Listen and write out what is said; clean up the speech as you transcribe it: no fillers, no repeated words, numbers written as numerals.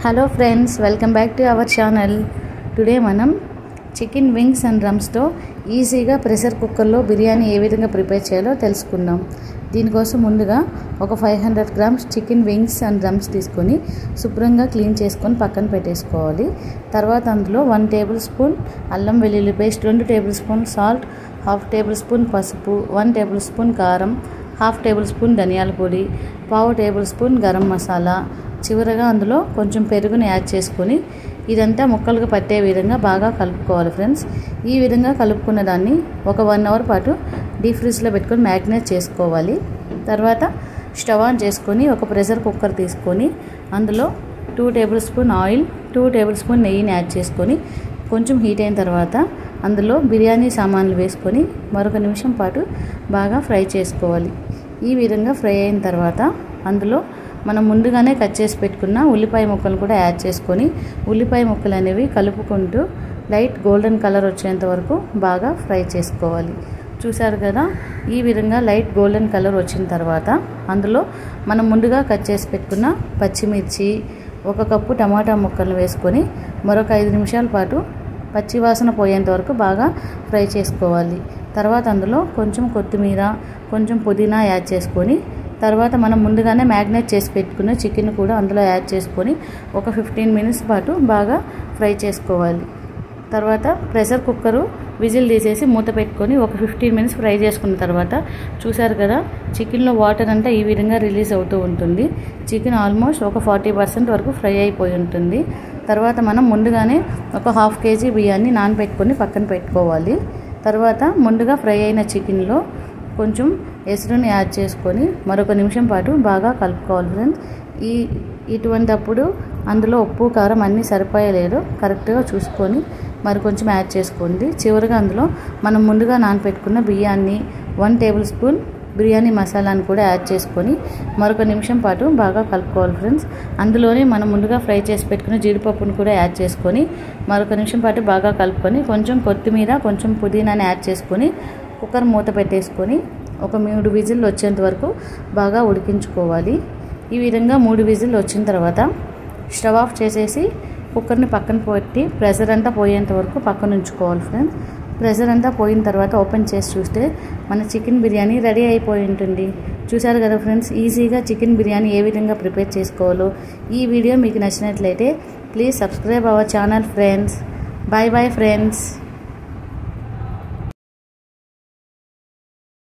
Hello friends, welcome back to our channel. Today మనం chicken wings and డ్రమ్స్తో ఈజీగా pressure కుక్కర్లో బిర్యానీ ఏ విధంగా ప్రిపేర్ చేయాలో తెలుసుకుందాం. దీనికోసం ముందుగా ఒక 500 grams chicken wings and drums తీసుకొని శుభ్రంగా క్లీన్ చేసుకొని పక్కన పెట్టేసుకోవాలి. తర్వాత అందులో 1 టేబుల్ స్పూన్ అల్లం వెల్లుల్లి paste, 2 tablespoon salt, 1/2 tablespoon పసుపు, 1 టేబుల్ స్పూన్ కారం, 1/2 టేబుల్ స్పూన్ ధనియాల పొడి, 1/2 టేబుల్ స్పూన్ గరం మసాలా, చివరగా అందులో కొంచెం పెరుగుని యాడ్ చేసుకొని ఇదంతా ముక్కలుగా పట్టే విధంగా బాగా కలుపుకోవాలి ఫ్రెండ్స్. ఈ విధంగా కలుపుకున్న దాన్ని ఒక 1 అవర్ పాటు డీప్ ఫ్రిడ్జ్లో పెట్టుకొని మ్యాగ్నేట్ చేసుకోవాలి. తర్వాత స్టవ్ ఆన్ చేసుకొని ఒక ప్రెషర్ కుక్కర్ తీసుకొని అందులో 2 table spoon oil, 2 table spoon నెయ్యిని యాడ్ చేసుకొని కొంచెం హీట్ అయిన తర్వాత అందులో బిర్యానీ సామాన్లు వేసుకొని మరొక నిమిషం పాటు బాగా ఫ్రై చేసుకోవాలి. ఈ విధంగా ఫ్రై అయిన తర్వాత అందులో మనం ముందుగానే కట్ చేసి పెట్టుకున్న ఉల్లిపాయ ముక్కలు కూడా యాడ్ చేసుకొని ఉల్లిపాయ ముక్కలు అనేవి కలుపుకుంటూ లైట్ గోల్డెన్ కలర్ వచ్చేంత వరకు బాగా ఫ్రై చేసుకోవాలి. చూసారు కదా, ఈ విధంగా లైట్ గోల్డెన్ కలర్ వచ్చిన తర్వాత అందులో మనం ముందుగా కట్ చేసి పెట్టుకున్న పచ్చిమిర్చి, 1 కప్పు టమాటా ముక్కలు వేసుకొని మరొక 5 నిమిషాల పాటు పచ్చివాసన పోయేంత వరకు బాగా ఫ్రై చేసుకోవాలి. తర్వాత అందులో కొంచెం కొత్తిమీర, కొంచెం పుదీనా యాడ్ చేసుకొని తర్వాత మనం ముందుగానే మ్యాగ్నేట్ చేసి పెట్టుకున్న చికెన్ కూడా అందులో యాడ్ చేసుకొని ఒక 15 మినిట్స్ పాటు బాగా ఫ్రై చేసుకోవాలి. తర్వాత ప్రెషర్ కుక్కరు విజిల్ తీసేసి మూత పెట్టుకొని ఒక 15 మినిట్స్ ఫ్రై చేసుకున్న తర్వాత చూసారు కదా, చికెన్లో వాటర్ అంతా ఈ విధంగా రిలీజ్ అవుతూ ఉంటుంది. చికెన్ ఆల్మోస్ట్ ఒక 40% వరకు ఫ్రై అయిపోయి ఉంటుంది. తర్వాత మనం ముందుగానే ఒక 1/2 కేజీ బియ్యాన్ని నానబెట్టుకొని పక్కన పెట్టుకోవాలి. తర్వాత ముందుగా ఫ్రై అయిన చికెన్లో కొంచెం ఎసురుని యాడ్ చేసుకొని మరొక నిమిషం పాటు బాగా కలుపుకోవాలి ఫ్రెండ్స్. ఇటువంటప్పుడు అందులో ఉప్పు కారం అన్నీ సరిపోయలేదో కరెక్ట్గా చూసుకొని మరి కొంచెం యాడ్ చేసుకోండి. చివరిగా అందులో మనం ముందుగా నానబెట్టుకున్న బియ్యాన్ని 1 టేబుల్ స్పూన్ బిర్యానీ మసాలాను కూడా యాడ్ చేసుకొని మరొక నిమిషం పాటు బాగా కలుపుకోవాలి ఫ్రెండ్స్. అందులోనే మనం ముందుగా ఫ్రై చేసి పెట్టుకున్న జీడిపప్పును కూడా యాడ్ చేసుకొని మరొక నిమిషం పాటు బాగా కలుపుకొని కొంచెం కొత్తిమీర, కొంచెం పుదీనాని యాడ్ చేసుకొని కుక్కర్ మూత పెట్టేసుకొని ఒక 3 విజిల్ వచ్చేంత వరకు బాగా ఉడికించుకోవాలి. ఈ విధంగా 3 విజిల్ వచ్చిన తర్వాత స్టవ్ ఆఫ్ చేసేసి కుక్కర్ని పక్కన పెట్టి ప్రెషర్ అంతా పోయేంత వరకు పక్కన ఉంచుకోవాలి ఫ్రెండ్స్. ప్రెషర్ అంతా పోయిన తర్వాత ఓపెన్ చేసి చూస్తే మన చికెన్ బిర్యానీ రెడీ అయిపోయి ఉంటుంది. చూసారు కదా ఫ్రెండ్స్, ఈజీగా చికెన్ బిర్యానీ ఏ విధంగా ప్రిపేర్ చేసుకోవాలో. ఈ వీడియో మీకు నచ్చినట్లయితే please subscribe our channel friends. Bye bye friends.